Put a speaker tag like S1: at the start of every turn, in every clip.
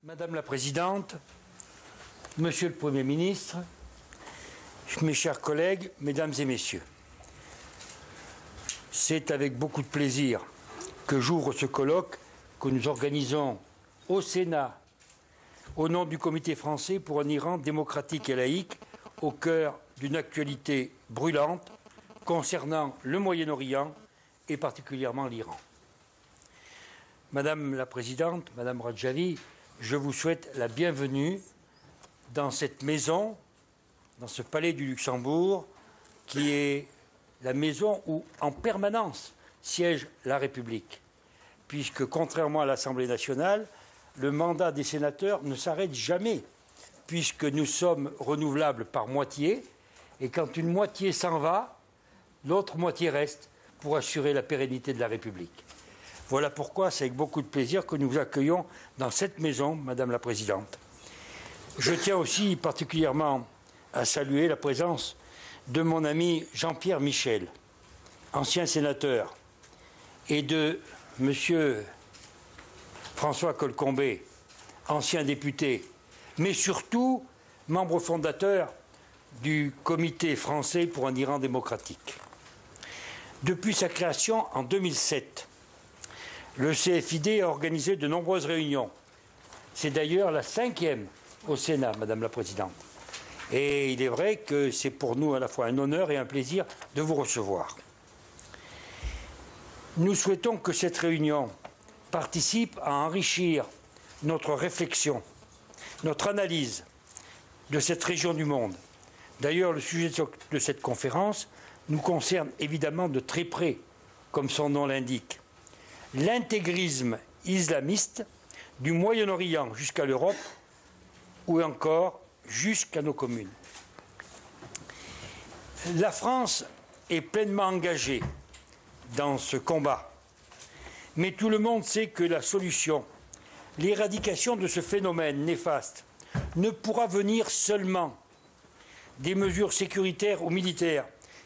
S1: Madame la Présidente, Monsieur le Premier ministre, mes chers collègues, Mesdames et Messieurs, c'est avec beaucoup de plaisir que j'ouvre ce colloque que nous organisons au Sénat au nom du Comité français pour un Iran démocratique et laïque au cœur d'une actualité brûlante concernant le Moyen-Orient et particulièrement l'Iran. Madame la Présidente, Madame Radjavi, je vous souhaite la bienvenue dans cette maison, dans ce palais du Luxembourg, qui est la maison où, en permanence, siège la République. Puisque, contrairement à l'Assemblée nationale, le mandat des sénateurs ne s'arrête jamais, puisque nous sommes renouvelables par moitié, et quand une moitié s'en va, l'autre moitié reste pour assurer la pérennité de la République. Voilà pourquoi c'est avec beaucoup de plaisir que nous vous accueillons dans cette maison, Madame la Présidente. Je tiens aussi particulièrement à saluer la présence de mon ami Jean-Pierre Michel, ancien sénateur, et de Monsieur François Colcombé, ancien député, mais surtout membre fondateur du Comité français pour un Iran démocratique. Depuis sa création en 2007, le CFID a organisé de nombreuses réunions. C'est d'ailleurs la 5e au Sénat, Madame la Présidente. Et il est vrai que c'est pour nous à la fois un honneur et un plaisir de vous recevoir. Nous souhaitons que cette réunion participe à enrichir notre réflexion, notre analyse de cette région du monde. D'ailleurs, le sujet de cette conférence nous concerne évidemment de très près, comme son nom l'indique. L'intégrisme islamiste du Moyen-Orient jusqu'à l'Europe ou encore jusqu'à nos communes. La France est pleinement engagée dans ce combat, mais tout le monde sait que la solution, l'éradication de ce phénomène néfaste, ne pourra venir seulement des mesures sécuritaires ou militaires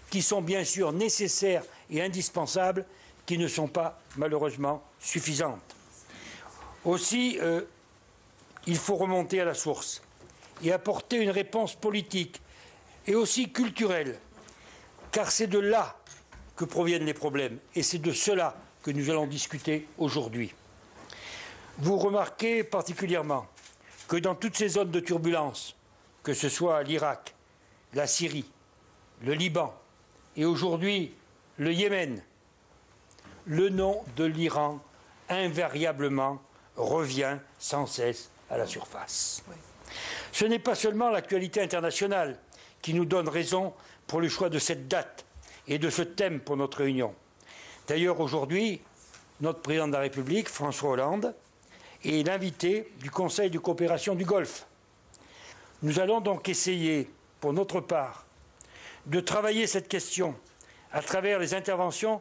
S1: qui sont bien sûr nécessaires et indispensables, qui ne sont pas malheureusement suffisantes. Aussi, il faut remonter à la source et apporter une réponse politique et aussi culturelle, car c'est de là que proviennent les problèmes et c'est de cela que nous allons discuter aujourd'hui. Vous remarquez particulièrement que dans toutes ces zones de turbulence, que ce soit l'Irak, la Syrie, le Liban et aujourd'hui le Yémen, le nom de l'Iran invariablement revient sans cesse à la surface. Oui. Ce n'est pas seulement l'actualité internationale qui nous donne raison pour le choix de cette date et de ce thème pour notre réunion. D'ailleurs, aujourd'hui, notre président de la République, François Hollande, est l'invité du Conseil de coopération du Golfe. Nous allons donc essayer, pour notre part, de travailler cette question à travers les interventions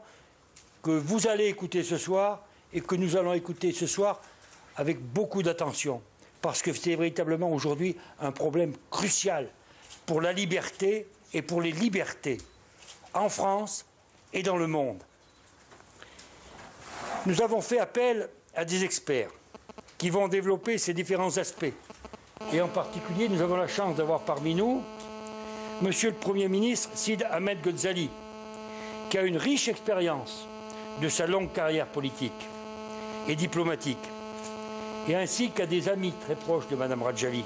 S1: que vous allez écouter ce soir et que nous allons écouter ce soir avec beaucoup d'attention, parce que c'est véritablement aujourd'hui un problème crucial pour la liberté et pour les libertés en France et dans le monde. Nous avons fait appel à des experts qui vont développer ces différents aspects. Et en particulier, nous avons la chance d'avoir parmi nous Monsieur le Premier ministre Sid Ahmed Ghazali, qui a une riche expérience de sa longue carrière politique et diplomatique, et ainsi qu'à des amis très proches de Madame Radjavi,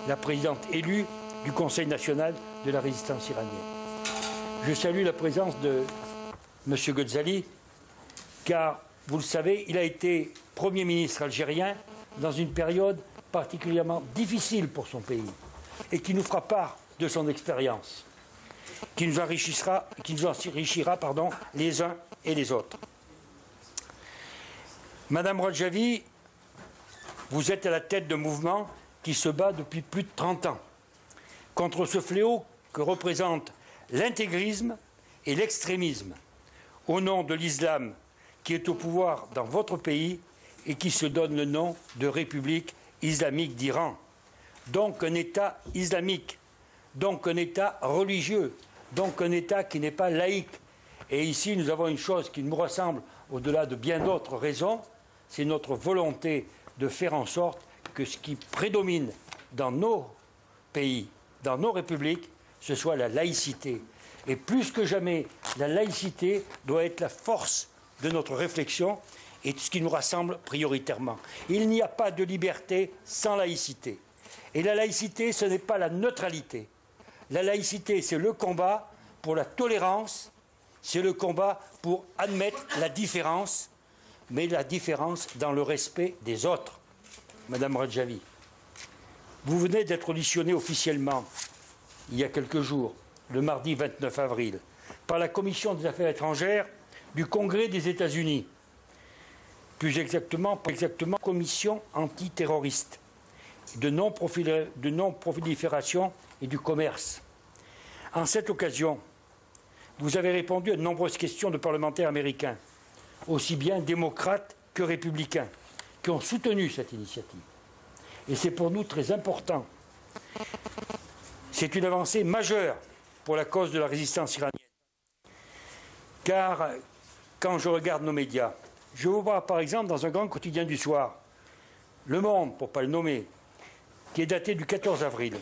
S1: la présidente élue du Conseil national de la résistance iranienne. Je salue la présence de Monsieur Ghazali, car, vous le savez, il a été Premier ministre algérien dans une période particulièrement difficile pour son pays, et qui nous fera part de son expérience, qui nous enrichira les uns et les autres. Madame Radjavi, vous êtes à la tête d'un mouvement qui se bat depuis plus de 30 ans contre ce fléau que représentent l'intégrisme et l'extrémisme au nom de l'islam qui est au pouvoir dans votre pays et qui se donne le nom de République islamique d'Iran. Donc un État islamique, donc un État religieux, donc un État qui n'est pas laïque. Et ici, nous avons une chose qui nous ressemble au-delà de bien d'autres raisons, c'est notre volonté de faire en sorte que ce qui prédomine dans nos pays, dans nos républiques, ce soit la laïcité. Et plus que jamais, la laïcité doit être la force de notre réflexion et de ce qui nous rassemble prioritairement. Il n'y a pas de liberté sans laïcité. Et la laïcité, ce n'est pas la neutralité. La laïcité, c'est le combat pour la tolérance, c'est le combat pour admettre la différence, mais la différence dans le respect des autres. Madame Radjavi, vous venez d'être auditionnée officiellement, il y a quelques jours, le mardi 29 avril, par la Commission des Affaires étrangères du Congrès des États-Unis, plus exactement Commission antiterroriste, de non-prolifération et du commerce. En cette occasion, vous avez répondu à de nombreuses questions de parlementaires américains, aussi bien démocrates que républicains, qui ont soutenu cette initiative. Et c'est pour nous très important. C'est une avancée majeure pour la cause de la résistance iranienne. Car quand je regarde nos médias, je vois par exemple dans un grand quotidien du soir, Le Monde, pour ne pas le nommer, qui est daté du 14 avril,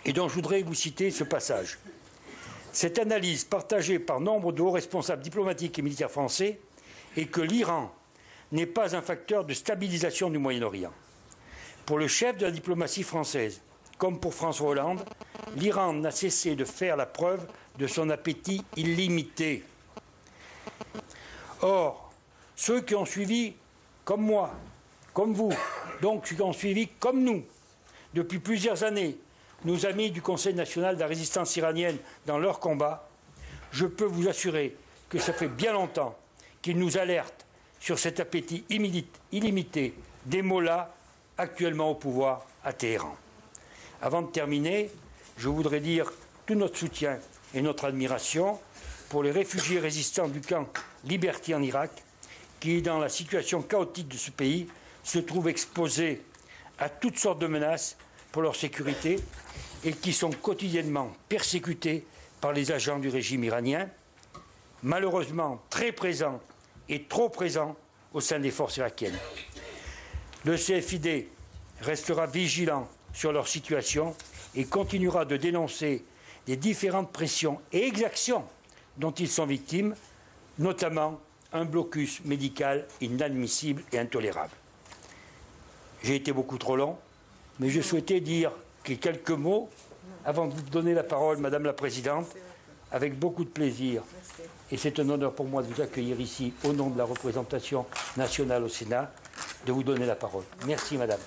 S1: et dont je voudrais vous citer ce passage. Cette analyse partagée par nombre de hauts responsables diplomatiques et militaires français est que l'Iran n'est pas un facteur de stabilisation du Moyen-Orient. Pour le chef de la diplomatie française, comme pour François Hollande, l'Iran n'a cessé de faire la preuve de son appétit illimité. Or, ceux qui ont suivi, comme moi, comme vous, donc ceux qui ont suivi, comme nous, depuis plusieurs années, nos amis du Conseil national de la résistance iranienne dans leur combat, je peux vous assurer que ça fait bien longtemps qu'ils nous alertent sur cet appétit illimité des mollahs actuellement au pouvoir à Téhéran. Avant de terminer, je voudrais dire tout notre soutien et notre admiration pour les réfugiés résistants du camp Liberty en Irak, qui, dans la situation chaotique de ce pays, se trouvent exposés à toutes sortes de menaces pour leur sécurité et qui sont quotidiennement persécutés par les agents du régime iranien, malheureusement très présents et trop présents au sein des forces irakiennes. Le CFID restera vigilant sur leur situation et continuera de dénoncer les différentes pressions et exactions dont ils sont victimes, notamment un blocus médical inadmissible et intolérable. J'ai été beaucoup trop long, mais je souhaitais dire quelques mots avant de vous donner la parole, Madame la Présidente, avec beaucoup de plaisir. Et c'est un honneur pour moi de vous accueillir ici, au nom de la représentation nationale au Sénat, de vous donner la parole. Merci, Madame.